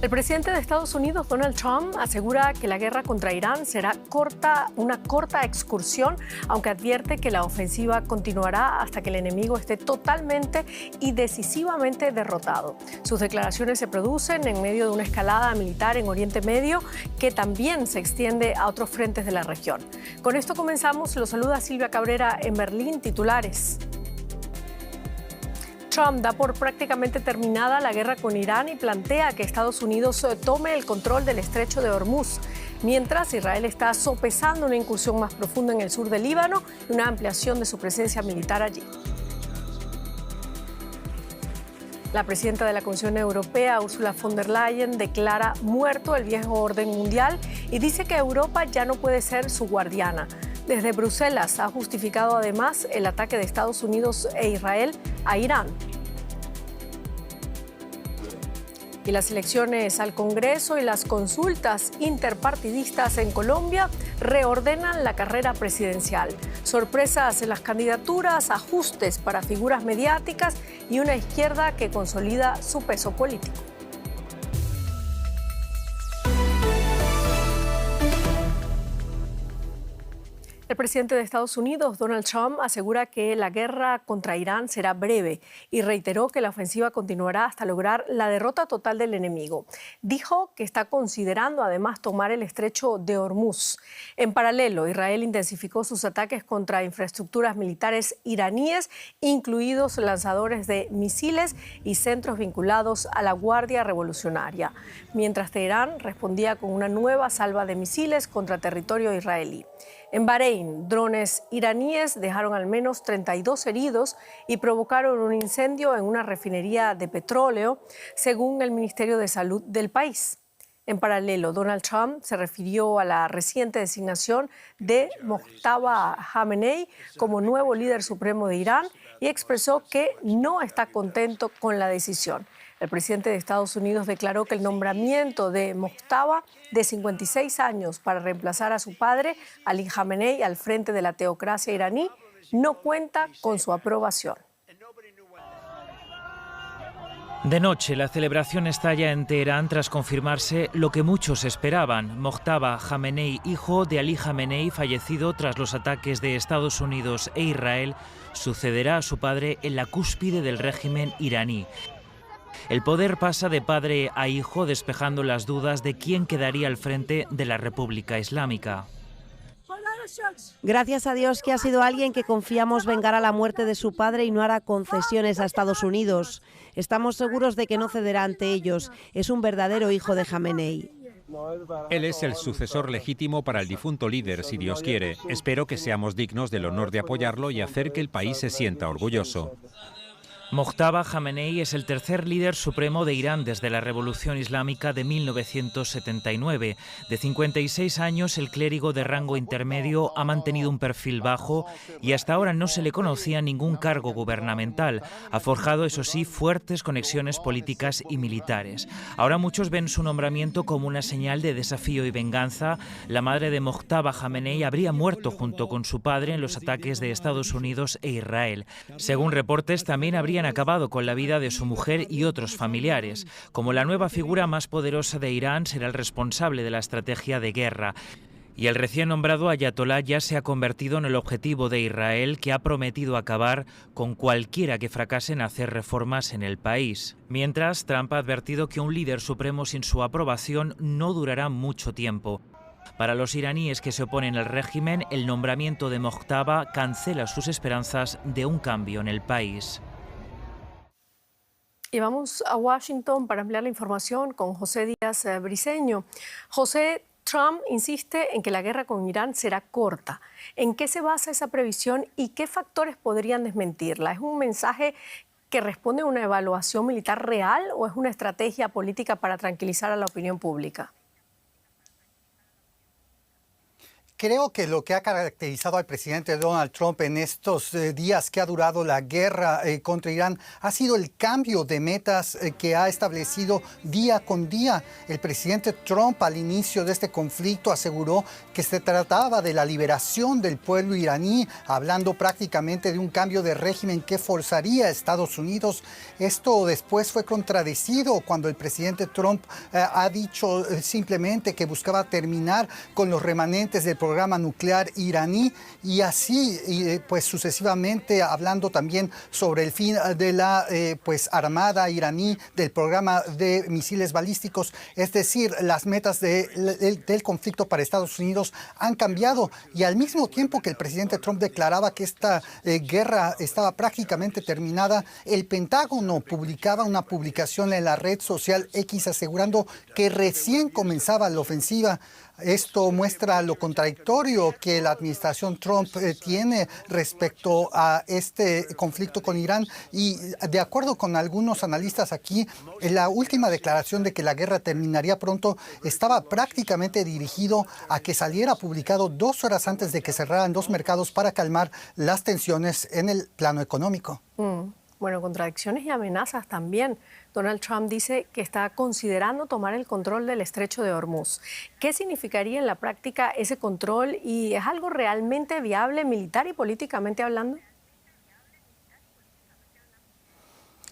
El presidente de Estados Unidos, Donald Trump, asegura que la guerra contra Irán será una corta excursión, aunque advierte que la ofensiva continuará hasta que el enemigo esté totalmente y decisivamente derrotado. Sus declaraciones se producen en medio de una escalada militar en Oriente Medio que también se extiende a otros frentes de la región. Con esto comenzamos. Los saluda Silvia Cabrera en Berlín. Titulares. Trump da por prácticamente terminada la guerra con Irán y plantea que Estados Unidos tome el control del estrecho de Hormuz, mientras Israel está sopesando una incursión más profunda en el sur del Líbano y una ampliación de su presencia militar allí. La presidenta de la Comisión Europea, Ursula von der Leyen, declara muerto el viejo orden mundial y dice que Europa ya no puede ser su guardiana. Desde Bruselas ha justificado además el ataque de Estados Unidos e Israel a Irán. Y las elecciones al Congreso y las consultas interpartidistas en Colombia reordenan la carrera presidencial. Sorpresas en las candidaturas, ajustes para figuras mediáticas y una izquierda que consolida su peso político. El presidente de Estados Unidos, Donald Trump, asegura que la guerra contra Irán será breve y reiteró que la ofensiva continuará hasta lograr la derrota total del enemigo. Dijo que está considerando además tomar el estrecho de Hormuz. En paralelo, Israel intensificó sus ataques contra infraestructuras militares iraníes, incluidos lanzadores de misiles y centros vinculados a la Guardia Revolucionaria, mientras Teherán respondía con una nueva salva de misiles contra territorio israelí. En Bahrein, drones iraníes dejaron al menos 32 heridos y provocaron un incendio en una refinería de petróleo, según el Ministerio de Salud del país. En paralelo, Donald Trump se refirió a la reciente designación de Mojtaba Khamenei como nuevo líder supremo de Irán y expresó que no está contento con la decisión. El presidente de Estados Unidos declaró que el nombramiento de Mojtaba, de 56 años, para reemplazar a su padre, Ali Khamenei, al frente de la teocracia iraní, no cuenta con su aprobación. De noche, la celebración estalla en Teherán tras confirmarse lo que muchos esperaban. Mojtaba Khamenei, hijo de Ali Khamenei, fallecido tras los ataques de Estados Unidos e Israel, sucederá a su padre en la cúspide del régimen iraní. El poder pasa de padre a hijo, despejando las dudas de quién quedaría al frente de la República Islámica. Gracias a Dios que ha sido alguien que confiamos vengará la muerte de su padre y no hará concesiones a Estados Unidos. Estamos seguros de que no cederá ante ellos. Es un verdadero hijo de Khamenei. Él es el sucesor legítimo para el difunto líder, si Dios quiere. Espero que seamos dignos del honor de apoyarlo y hacer que el país se sienta orgulloso. Mojtaba Khamenei es el tercer líder supremo de Irán desde la Revolución Islámica de 1979. De 56 años, el clérigo de rango intermedio ha mantenido un perfil bajo y hasta ahora no se le conocía ningún cargo gubernamental. Ha forjado, eso sí, fuertes conexiones políticas y militares. Ahora muchos ven su nombramiento como una señal de desafío y venganza. La madre de Mojtaba Khamenei habría muerto junto con su padre en los ataques de Estados Unidos e Israel. Según reportes, también habrían acabado con la vida de su mujer y otros familiares. Como la nueva figura más poderosa de Irán, será el responsable de la estrategia de guerra. Y el recién nombrado ayatolá ya se ha convertido en el objetivo de Israel, que ha prometido acabar con cualquiera que fracase en hacer reformas en el país. Mientras, Trump ha advertido que un líder supremo sin su aprobación no durará mucho tiempo. Para los iraníes que se oponen al régimen, el nombramiento de Mojtaba cancela sus esperanzas de un cambio en el país. Y vamos a Washington para ampliar la información con José Díaz Briceño. José, Trump insiste en que la guerra con Irán será corta. ¿En qué se basa esa previsión y qué factores podrían desmentirla? ¿Es un mensaje que responde a una evaluación militar real o es una estrategia política para tranquilizar a la opinión pública? Creo que lo que ha caracterizado al presidente Donald Trump en estos días que ha durado la guerra contra Irán ha sido el cambio de metas que ha establecido día con día. El presidente Trump al inicio de este conflicto aseguró que se trataba de la liberación del pueblo iraní, hablando prácticamente de un cambio de régimen que forzaría a Estados Unidos. Esto después fue contradecido cuando el presidente Trump ha dicho simplemente que buscaba terminar con los remanentes del programa nuclear iraní y así pues sucesivamente, hablando también sobre el fin de la pues armada iraní, del programa de misiles balísticos. Es decir, las metas del conflicto para Estados Unidos han cambiado, y al mismo tiempo que el presidente Trump declaraba que esta guerra estaba prácticamente terminada, el Pentágono publicaba una publicación en la red social X asegurando que recién comenzaba la ofensiva. Esto muestra lo contradictorio que la administración Trump tiene respecto a este conflicto con Irán, y de acuerdo con algunos analistas aquí, la última declaración de que la guerra terminaría pronto estaba prácticamente dirigido a que saliera publicado 2 horas antes de que cerraran los mercados para calmar las tensiones en el plano económico. Bueno, contradicciones y amenazas también. Donald Trump dice que está considerando tomar el control del estrecho de Hormuz. ¿Qué significaría en la práctica ese control y es algo realmente viable militar y políticamente hablando?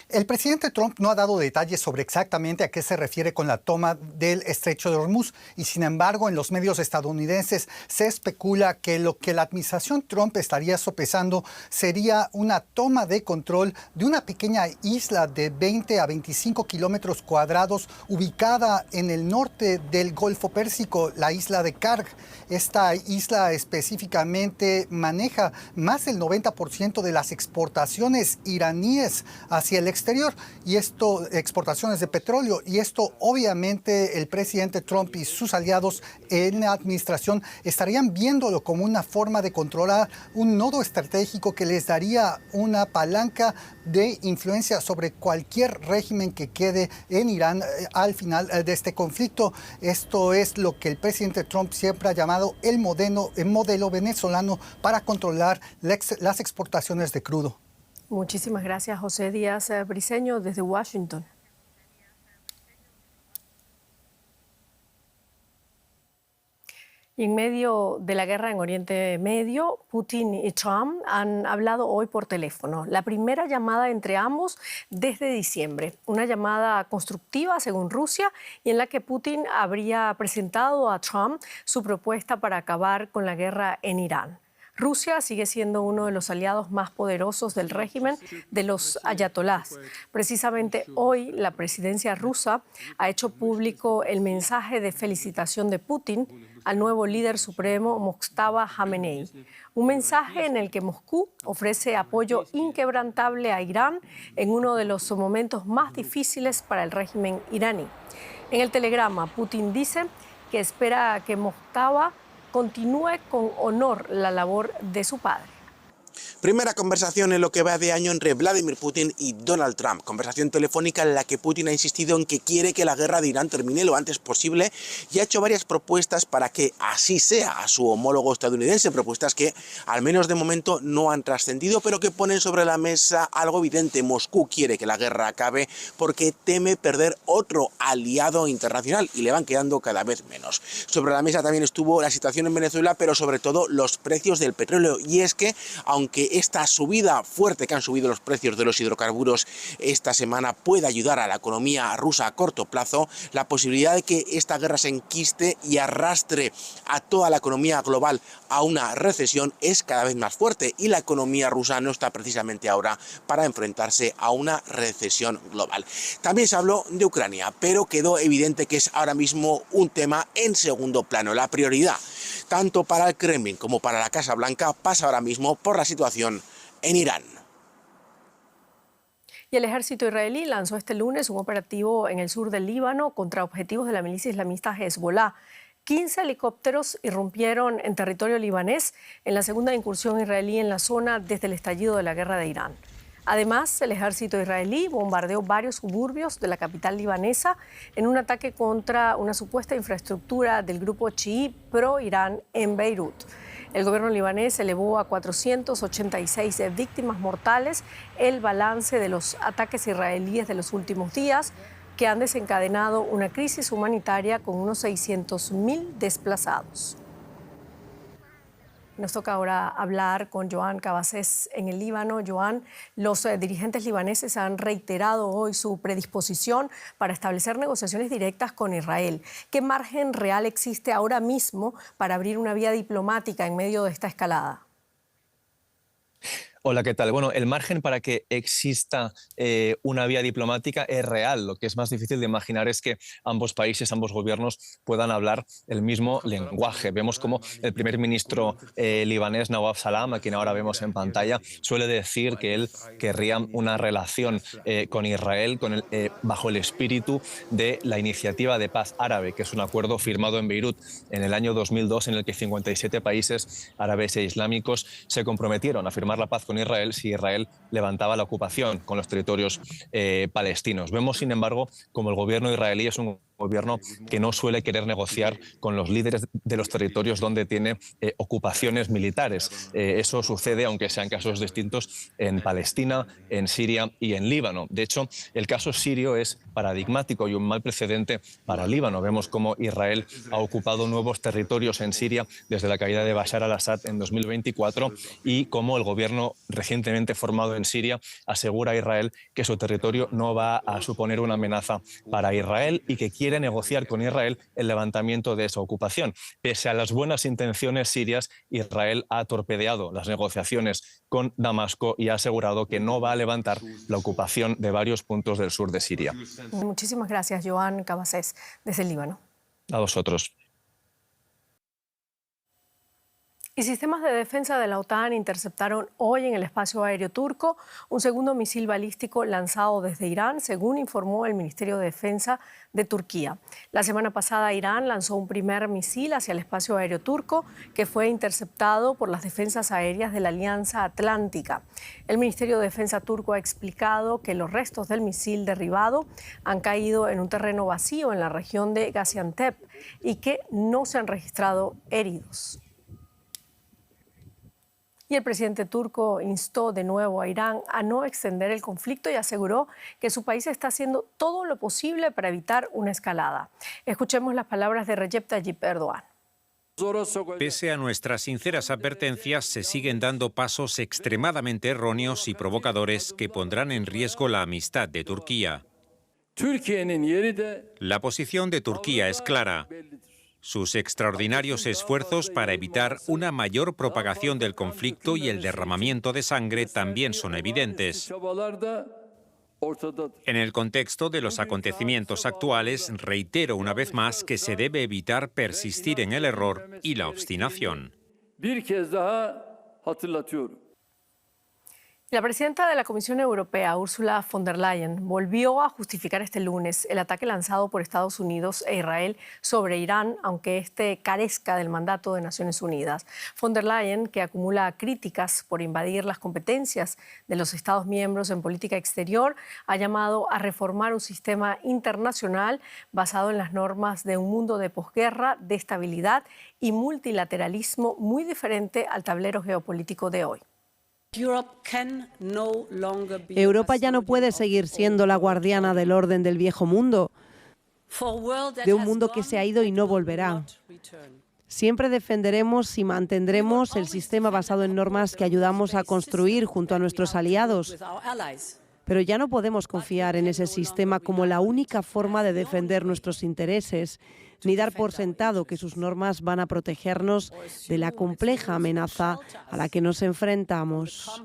El presidente Trump no ha dado detalles sobre exactamente a qué se refiere con la toma del estrecho de Hormuz, y sin embargo en los medios estadounidenses se especula que lo que la administración Trump estaría sopesando sería una toma de control de una pequeña isla de 20 a 25 kilómetros cuadrados ubicada en el norte del Golfo Pérsico, la isla de Karg. Esta isla específicamente maneja más del 90% de las exportaciones iraníes hacia el exterior, y esto, exportaciones de petróleo, y esto obviamente el presidente Trump y sus aliados en la administración estarían viéndolo como una forma de controlar un nodo estratégico que les daría una palanca de influencia sobre cualquier régimen que quede en Irán al final de este conflicto. Esto es lo que el presidente Trump siempre ha llamado el modelo venezolano para controlar las exportaciones de crudo. Muchísimas gracias, José Díaz Briceño, desde Washington. Y en medio de la guerra en Oriente Medio, Putin y Trump han hablado hoy por teléfono. La primera llamada entre ambos desde diciembre. Una llamada constructiva, según Rusia, y en la que Putin habría presentado a Trump su propuesta para acabar con la guerra en Irán. Rusia sigue siendo uno de los aliados más poderosos del régimen de los ayatolás. Precisamente hoy la presidencia rusa ha hecho público el mensaje de felicitación de Putin al nuevo líder supremo Mojtaba Khamenei. Un mensaje en el que Moscú ofrece apoyo inquebrantable a Irán en uno de los momentos más difíciles para el régimen iraní. En el telegrama, Putin dice que espera que Mojtaba continúe con honor la labor de su padre. Primera conversación en lo que va de año entre Vladimir Putin y Donald Trump. Conversación telefónica en la que Putin ha insistido en que quiere que la guerra de Irán termine lo antes posible y ha hecho varias propuestas para que así sea a su homólogo estadounidense. Propuestas que, al menos de momento, no han trascendido, pero que ponen sobre la mesa algo evidente. Moscú quiere que la guerra acabe porque teme perder otro aliado internacional y le van quedando cada vez menos. Sobre la mesa también estuvo la situación en Venezuela, pero sobre todo los precios del petróleo. Y es que, aunque esta subida fuerte que han subido los precios de los hidrocarburos esta semana puede ayudar a la economía rusa a corto plazo, la posibilidad de que esta guerra se enquiste y arrastre a toda la economía global a una recesión es cada vez más fuerte, y la economía rusa no está precisamente ahora para enfrentarse a una recesión global. También se habló de Ucrania, pero quedó evidente que es ahora mismo un tema en segundo plano. La prioridad, tanto para el Kremlin como para la Casa Blanca, pasa ahora mismo por la situación en Irán. Y el ejército israelí lanzó este lunes un operativo en el sur del Líbano contra objetivos de la milicia islamista Hezbollah. 15 helicópteros irrumpieron en territorio libanés en la segunda incursión israelí en la zona desde el estallido de la guerra de Irán. Además, el ejército israelí bombardeó varios suburbios de la capital libanesa en un ataque contra una supuesta infraestructura del grupo chií pro-Irán en Beirut. El gobierno libanés elevó a 486 víctimas mortales el balance de los ataques israelíes de los últimos días, que han desencadenado una crisis humanitaria con unos 600.000 desplazados. Nos toca ahora hablar con Joan Cabasés en el Líbano. Joan, los dirigentes libaneses han reiterado hoy su predisposición para establecer negociaciones directas con Israel. ¿Qué margen real existe ahora mismo para abrir una vía diplomática en medio de esta escalada? Hola, ¿qué tal? Bueno, el margen para que exista una vía diplomática es real. Lo que es más difícil de imaginar es que ambos países, ambos gobiernos puedan hablar el mismo lenguaje. Vemos como el primer ministro libanés, Nawaf Salam, a quien ahora vemos en pantalla, suele decir que él querría una relación con Israel bajo el espíritu de la Iniciativa de Paz Árabe, que es un acuerdo firmado en Beirut en el año 2002, en el que 57 países árabes e islámicos se comprometieron a firmar la paz con Israel si Israel levantaba la ocupación con los territorios palestinos. Vemos, sin embargo, como el gobierno israelí es un gobierno que no suele querer negociar con los líderes de los territorios donde tiene ocupaciones militares. Eso sucede, aunque sean casos distintos, en Palestina, en Siria y en Líbano. De hecho, el caso sirio es paradigmático y un mal precedente para Líbano. Vemos cómo Israel ha ocupado nuevos territorios en Siria desde la caída de Bashar al-Assad en 2024 y cómo el gobierno recientemente formado en Siria asegura a Israel que su territorio no va a suponer una amenaza para Israel y que quiere negociar con Israel el levantamiento de esa ocupación. Pese a las buenas intenciones sirias, Israel ha torpedeado las negociaciones con Damasco y ha asegurado que no va a levantar la ocupación de varios puntos del sur de Siria. Muchísimas gracias, Joan Cabasés, desde el Líbano. A vosotros. Y sistemas de defensa de la OTAN interceptaron hoy en el espacio aéreo turco un segundo misil balístico lanzado desde Irán, según informó el Ministerio de Defensa de Turquía. La semana pasada Irán lanzó un primer misil hacia el espacio aéreo turco que fue interceptado por las defensas aéreas de la Alianza Atlántica. El Ministerio de Defensa turco ha explicado que los restos del misil derribado han caído en un terreno vacío en la región de Gaziantep y que no se han registrado heridos. Y el presidente turco instó de nuevo a Irán a no extender el conflicto y aseguró que su país está haciendo todo lo posible para evitar una escalada. Escuchemos las palabras de Recep Tayyip Erdogan. Pese a nuestras sinceras advertencias, se siguen dando pasos extremadamente erróneos y provocadores que pondrán en riesgo la amistad de Turquía. La posición de Turquía es clara. Sus extraordinarios esfuerzos para evitar una mayor propagación del conflicto y el derramamiento de sangre también son evidentes. En el contexto de los acontecimientos actuales, reitero una vez más que se debe evitar persistir en el error y la obstinación. La presidenta de la Comisión Europea, Ursula von der Leyen, volvió a justificar este lunes el ataque lanzado por Estados Unidos e Israel sobre Irán, aunque este carezca del mandato de Naciones Unidas. Von der Leyen, que acumula críticas por invadir las competencias de los Estados miembros en política exterior, ha llamado a reformar un sistema internacional basado en las normas de un mundo de posguerra, de estabilidad y multilateralismo muy diferente al tablero geopolítico de hoy. Europa ya no puede seguir siendo la guardiana del orden del viejo mundo, de un mundo que se ha ido y no volverá. Siempre defenderemos y mantendremos el sistema basado en normas que ayudamos a construir junto a nuestros aliados. Pero ya no podemos confiar en ese sistema como la única forma de defender nuestros intereses, ni dar por sentado que sus normas van a protegernos de la compleja amenaza a la que nos enfrentamos.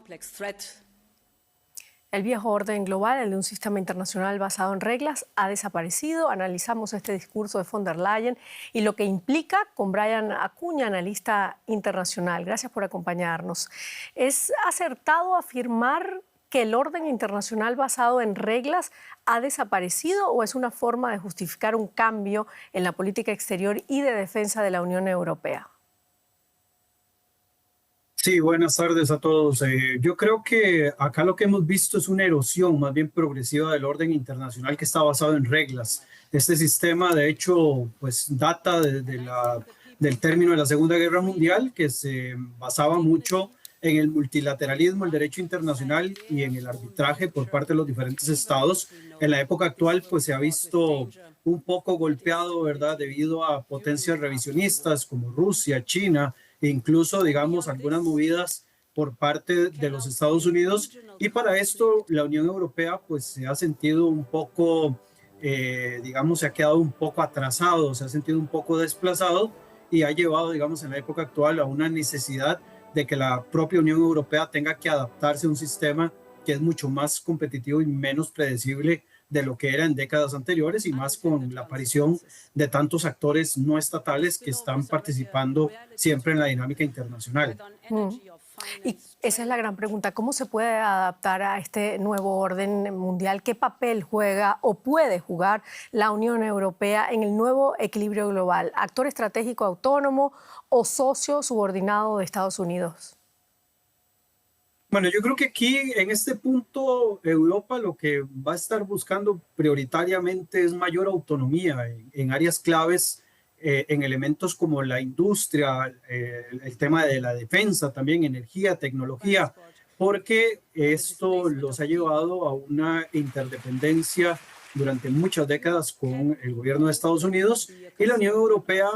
El viejo orden global, el de un sistema internacional basado en reglas, ha desaparecido. Analizamos este discurso de von der Leyen y lo que implica con Brian Acuña, analista internacional. Gracias por acompañarnos. ¿Es acertado afirmar que el orden internacional basado en reglas ha desaparecido o es una forma de justificar un cambio en la política exterior y de defensa de la Unión Europea? Sí, buenas tardes a todos. Yo creo que acá lo que hemos visto es una erosión más bien progresiva del orden internacional que está basado en reglas. Este sistema, de hecho, pues data del término de la Segunda Guerra Mundial, que se basaba mucho en el multilateralismo, el derecho internacional y en el arbitraje por parte de los diferentes estados. En la época actual, pues se ha visto un poco golpeado, ¿verdad?, debido a potencias revisionistas como Rusia, China, e incluso, digamos, algunas movidas por parte de los Estados Unidos. Y para esto, la Unión Europea, pues se ha sentido un poco, digamos, se ha quedado un poco atrasado, se ha sentido un poco desplazado y ha llevado, digamos, en la época actual a una necesidad de que la propia Unión Europea tenga que adaptarse a un sistema que es mucho más competitivo y menos predecible de lo que era en décadas anteriores, y más con la aparición de tantos actores no estatales que están participando siempre en la dinámica internacional. Y esa es la gran pregunta, ¿cómo se puede adaptar a este nuevo orden mundial? ¿Qué papel juega o puede jugar la Unión Europea en el nuevo equilibrio global? ¿Actor estratégico autónomo o socio subordinado de Estados Unidos? Bueno, yo creo que aquí, en este punto, Europa lo que va a estar buscando prioritariamente es mayor autonomía en áreas claves, en elementos como la industria, el tema de la defensa, también energía, tecnología, porque esto los ha llevado a una interdependencia durante muchas décadas con el gobierno de Estados Unidos, y la Unión Europea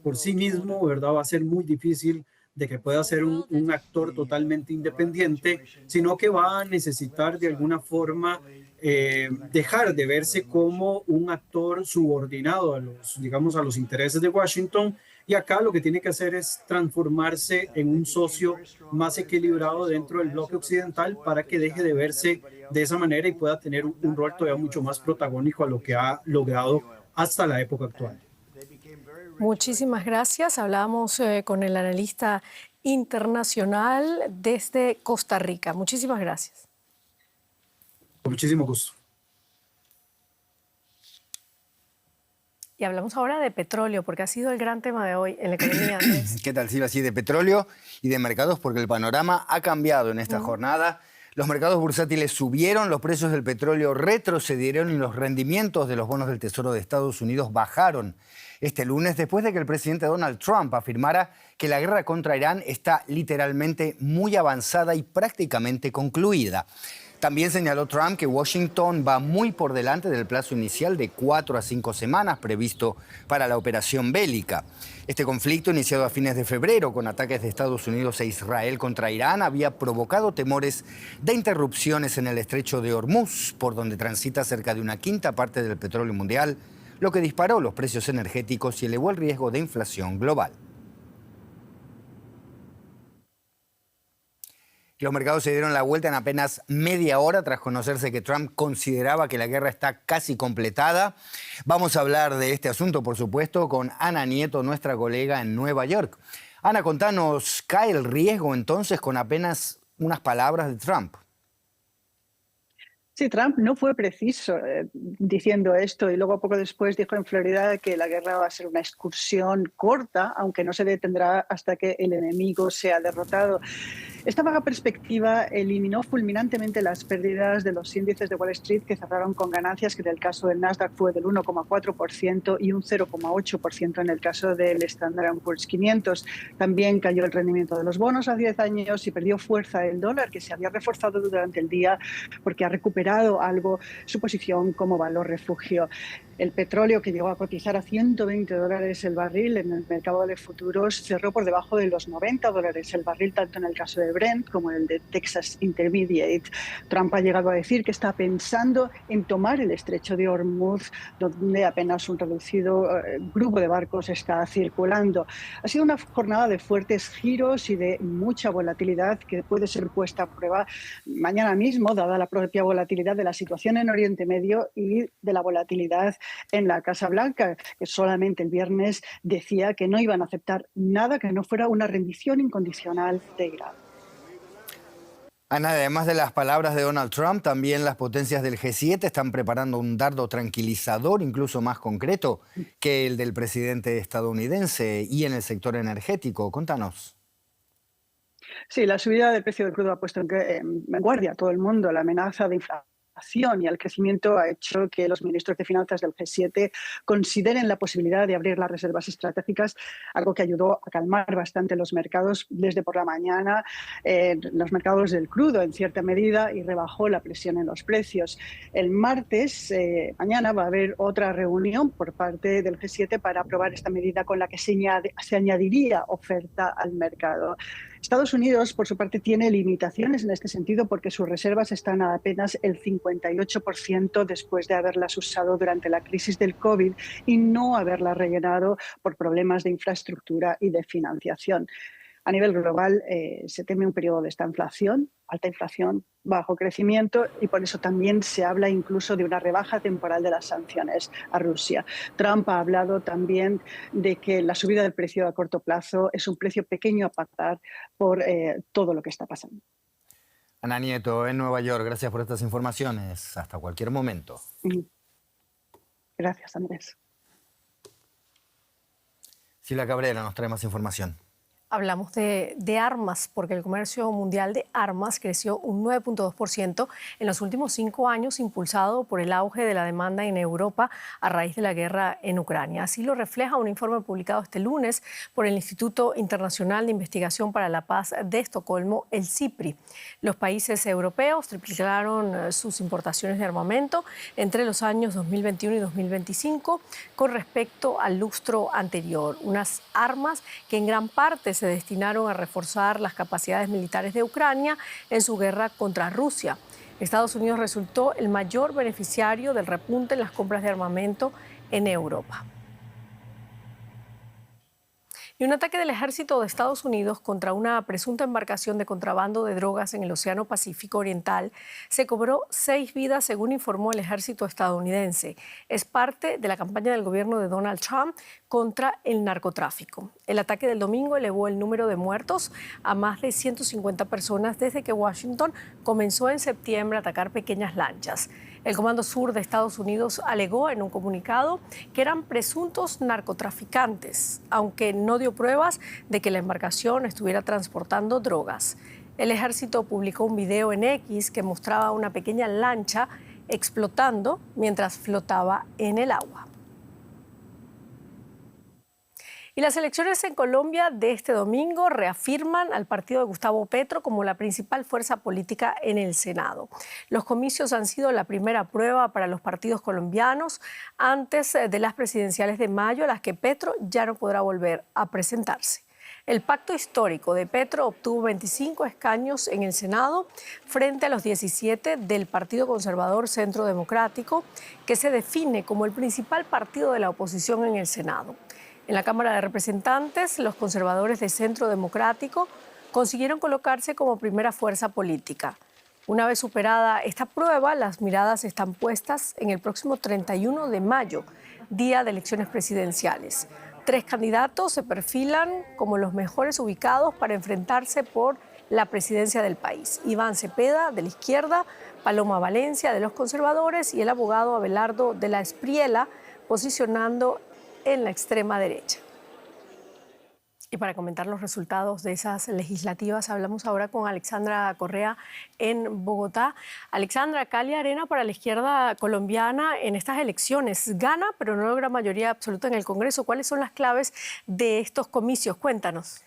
por sí mismo, ¿verdad?, va a ser muy difícil de que pueda ser un actor totalmente independiente, sino que va a necesitar de alguna forma dejar de verse como un actor subordinado a los, digamos, a los intereses de Washington. Y acá lo que tiene que hacer es transformarse en un socio más equilibrado dentro del bloque occidental para que deje de verse de esa manera y pueda tener un rol todavía mucho más protagónico a lo que ha logrado hasta la época actual. Muchísimas gracias. Hablamos con el analista internacional desde Costa Rica. Muchísimas gracias. Con muchísimo gusto. Y hablamos ahora de petróleo, porque ha sido el gran tema de hoy en la economía. ¿Qué tal, Silvia? Sí, de petróleo y de mercados, porque el panorama ha cambiado en esta jornada. Los mercados bursátiles subieron, los precios del petróleo retrocedieron y los rendimientos de los bonos del Tesoro de Estados Unidos bajaron este lunes, después de que el presidente Donald Trump afirmara que la guerra contra Irán está literalmente muy avanzada y prácticamente concluida. También señaló Trump que Washington va muy por delante del plazo inicial de 4 a 5 semanas previsto para la operación bélica. Este conflicto, iniciado a fines de febrero con ataques de Estados Unidos e Israel contra Irán, había provocado temores de interrupciones en el estrecho de Hormuz, por donde transita cerca de una quinta parte del petróleo mundial, lo que disparó los precios energéticos y elevó el riesgo de inflación global. Los mercados se dieron la vuelta en apenas media hora tras conocerse que Trump consideraba que la guerra está casi completada. Vamos a hablar de este asunto, por supuesto, con Ana Nieto, nuestra colega en Nueva York. Ana, contanos, ¿cae el riesgo entonces con apenas unas palabras de Trump? Sí, Trump no fue preciso diciendo esto, y luego poco después dijo en Florida que la guerra va a ser una excursión corta, aunque no se detendrá hasta que el enemigo sea derrotado. Esta vaga perspectiva eliminó fulminantemente las pérdidas de los índices de Wall Street, que cerraron con ganancias que en el caso del Nasdaq fue del 1,4% y un 0,8% en el caso del Standard & Poor's 500. También cayó el rendimiento de los bonos a 10 años y perdió fuerza el dólar, que se había reforzado durante el día porque ha recuperado algo su posición como valor refugio. El petróleo, que llegó a cotizar a $120 el barril en el mercado de futuros, cerró por debajo de los $90 el barril, tanto en el caso de Brent como en el de Texas Intermediate. Trump ha llegado a decir que está pensando en tomar el estrecho de Hormuz, donde apenas un reducido grupo de barcos está circulando. Ha sido una jornada de fuertes giros y de mucha volatilidad que puede ser puesta a prueba mañana mismo, dada la propia volatilidad de la situación en Oriente Medio y de la volatilidad en la Casa Blanca, que solamente el viernes decía que no iban a aceptar nada que no fuera una rendición incondicional de Irán. Ana, además de las palabras de Donald Trump, también las potencias del G7 están preparando un dardo tranquilizador, incluso más concreto que el del presidente estadounidense, y en el sector energético. Contanos. Sí, la subida del precio del crudo ha puesto en guardia a todo el mundo. La amenaza de inflación y el crecimiento ha hecho que los ministros de Finanzas del G7 consideren la posibilidad de abrir las reservas estratégicas, algo que ayudó a calmar bastante los mercados desde por la mañana, los mercados del crudo en cierta medida, y rebajó la presión en los precios. El martes, mañana, va a haber otra reunión por parte del G7 para aprobar esta medida con la que se añadiría oferta al mercado. Estados Unidos, por su parte, tiene limitaciones en este sentido porque sus reservas están a apenas el 58% después de haberlas usado durante la crisis del COVID y no haberlas rellenado por problemas de infraestructura y de financiación. A nivel global se teme un periodo de esta inflación, alta inflación, bajo crecimiento, y por eso también se habla incluso de una rebaja temporal de las sanciones a Rusia. Trump ha hablado también de que la subida del precio a corto plazo es un precio pequeño a pagar por todo lo que está pasando. Ana Nieto, en Nueva York, gracias por estas informaciones. Hasta cualquier momento. Gracias, Andrés. Silvia Cabrera nos trae más información. Hablamos de armas, porque el comercio mundial de armas creció un 9.2% en los últimos 5 años, impulsado por el auge de la demanda en Europa a raíz de la guerra en Ucrania. Así lo refleja un informe publicado este lunes por el Instituto Internacional de Investigación para la Paz de Estocolmo, el CIPRI. Los países europeos triplicaron sus importaciones de armamento entre los años 2021 y 2025 con respecto al lustro anterior. Unas armas que en gran parte se destinaron a reforzar las capacidades militares de Ucrania en su guerra contra Rusia. Estados Unidos resultó el mayor beneficiario del repunte en las compras de armamento en Europa. Y un ataque del ejército de Estados Unidos contra una presunta embarcación de contrabando de drogas en el Océano Pacífico Oriental se cobró 6 vidas, según informó el ejército estadounidense. Es parte de la campaña del gobierno de Donald Trump contra el narcotráfico. El ataque del domingo elevó el número de muertos a más de 150 personas desde que Washington comenzó en septiembre a atacar pequeñas lanchas. El Comando Sur de Estados Unidos alegó en un comunicado que eran presuntos narcotraficantes, aunque no dio pruebas de que la embarcación estuviera transportando drogas. El ejército publicó un video en X que mostraba una pequeña lancha explotando mientras flotaba en el agua. Y las elecciones en Colombia de este domingo reafirman al partido de Gustavo Petro como la principal fuerza política en el Senado. Los comicios han sido la primera prueba para los partidos colombianos antes de las presidenciales de mayo, a las que Petro ya no podrá volver a presentarse. El pacto histórico de Petro obtuvo 25 escaños en el Senado frente a los 17 del Partido Conservador Centro Democrático, que se define como el principal partido de la oposición en el Senado. En la Cámara de Representantes, los conservadores de Centro Democrático consiguieron colocarse como primera fuerza política. Una vez superada esta prueba, las miradas están puestas en el próximo 31 de mayo, día de elecciones presidenciales. 3 candidatos se perfilan como los mejores ubicados para enfrentarse por la presidencia del país. Iván Cepeda, de la izquierda, Paloma Valencia, de los conservadores, y el abogado Abelardo de la Espriella, posicionando en la extrema derecha. Y para comentar los resultados de esas legislativas, hablamos ahora con Alexandra Correa en Bogotá. Alexandra, cal y arena para la izquierda colombiana en estas elecciones. Gana, pero no logra mayoría absoluta en el Congreso. ¿Cuáles son las claves de estos comicios? Cuéntanos.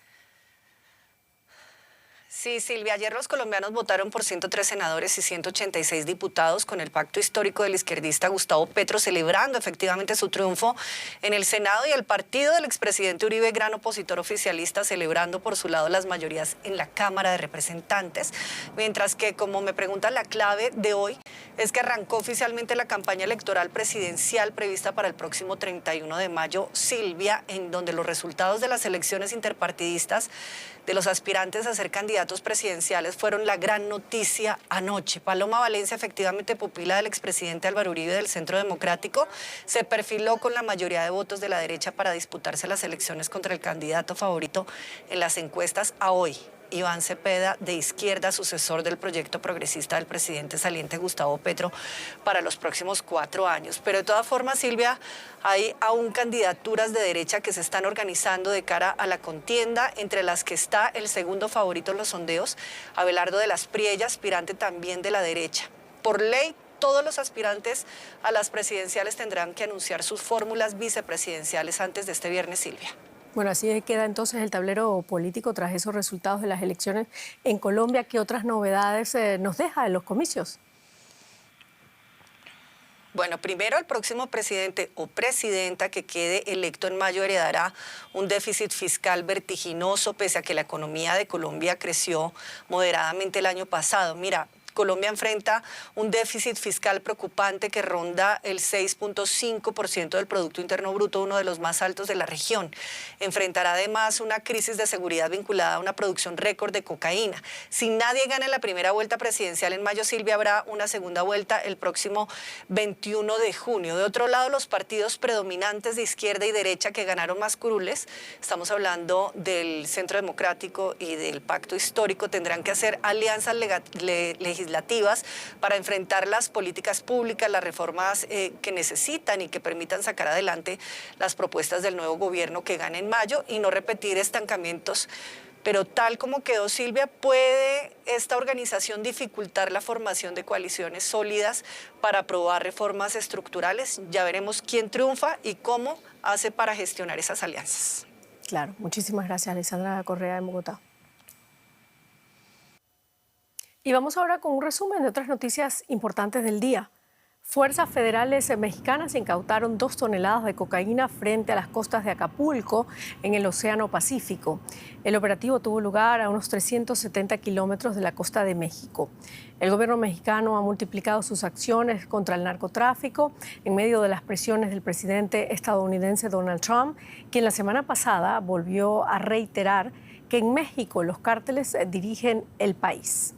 Sí, Silvia, ayer los colombianos votaron por 103 senadores y 186 diputados con el pacto histórico del izquierdista Gustavo Petro celebrando efectivamente su triunfo en el Senado, y el partido del expresidente Uribe, gran opositor oficialista, celebrando por su lado las mayorías en la Cámara de Representantes. Mientras que, como me preguntan, la clave de hoy es que arrancó oficialmente la campaña electoral presidencial prevista para el próximo 31 de mayo, Silvia, en donde los resultados de las elecciones interpartidistas de los aspirantes a ser candidatos presidenciales fueron la gran noticia anoche. Paloma Valencia, efectivamente pupila del expresidente Álvaro Uribe del Centro Democrático, se perfiló con la mayoría de votos de la derecha para disputarse las elecciones contra el candidato favorito en las encuestas a hoy. Iván Cepeda, de izquierda, sucesor del proyecto progresista del presidente saliente Gustavo Petro para los próximos 4 años. Pero de todas formas, Silvia, hay aún candidaturas de derecha que se están organizando de cara a la contienda, entre las que está el segundo favorito en los sondeos, Abelardo de las Priella, aspirante también de la derecha. Por ley, todos los aspirantes a las presidenciales tendrán que anunciar sus fórmulas vicepresidenciales antes de este viernes, Silvia. Bueno, así queda entonces el tablero político tras esos resultados de las elecciones en Colombia. ¿Qué otras novedades nos deja en los comicios? Bueno, primero el próximo presidente o presidenta que quede electo en mayo heredará un déficit fiscal vertiginoso, pese a que la economía de Colombia creció moderadamente el año pasado. Mira, Colombia enfrenta un déficit fiscal preocupante que ronda el 6.5% del Producto Interno Bruto, uno de los más altos de la región. Enfrentará además una crisis de seguridad vinculada a una producción récord de cocaína. Si nadie gana en la primera vuelta presidencial en mayo, Silvia, habrá una segunda vuelta el próximo 21 de junio. De otro lado, los partidos predominantes de izquierda y derecha que ganaron más curules, estamos hablando del Centro Democrático y del Pacto Histórico, tendrán que hacer alianzas legislativas para enfrentar las políticas públicas, las reformas que necesitan y que permitan sacar adelante las propuestas del nuevo gobierno que gane en mayo y no repetir estancamientos. Pero tal como quedó, Silvia, ¿puede esta organización dificultar la formación de coaliciones sólidas para aprobar reformas estructurales? Ya veremos quién triunfa y cómo hace para gestionar esas alianzas. Claro, muchísimas gracias, Alessandra Correa de Bogotá. Y vamos ahora con un resumen de otras noticias importantes del día. Fuerzas federales mexicanas incautaron 2 toneladas de cocaína frente a las costas de Acapulco, en el Océano Pacífico. El operativo tuvo lugar a unos 370 kilómetros de la costa de México. El gobierno mexicano ha multiplicado sus acciones contra el narcotráfico en medio de las presiones del presidente estadounidense Donald Trump, quien la semana pasada volvió a reiterar que en México los cárteles dirigen el país.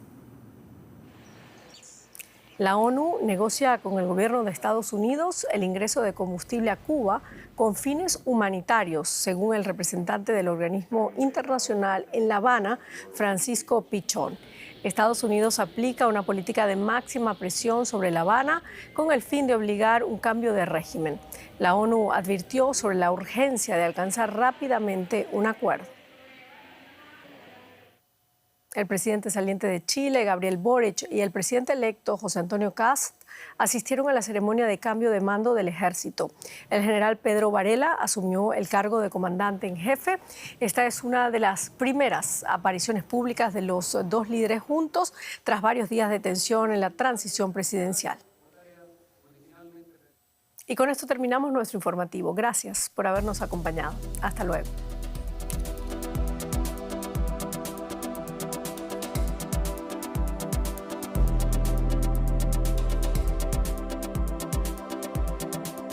La ONU negocia con el gobierno de Estados Unidos el ingreso de combustible a Cuba con fines humanitarios, según el representante del organismo internacional en La Habana, Francisco Pichón. Estados Unidos aplica una política de máxima presión sobre La Habana con el fin de obligar un cambio de régimen. La ONU advirtió sobre la urgencia de alcanzar rápidamente un acuerdo. El presidente saliente de Chile, Gabriel Boric, y el presidente electo, José Antonio Kast, asistieron a la ceremonia de cambio de mando del ejército. El general Pedro Varela asumió el cargo de comandante en jefe. Esta es una de las primeras apariciones públicas de los 2 líderes juntos tras varios días de tensión en la transición presidencial. Y con esto terminamos nuestro informativo. Gracias por habernos acompañado. Hasta luego.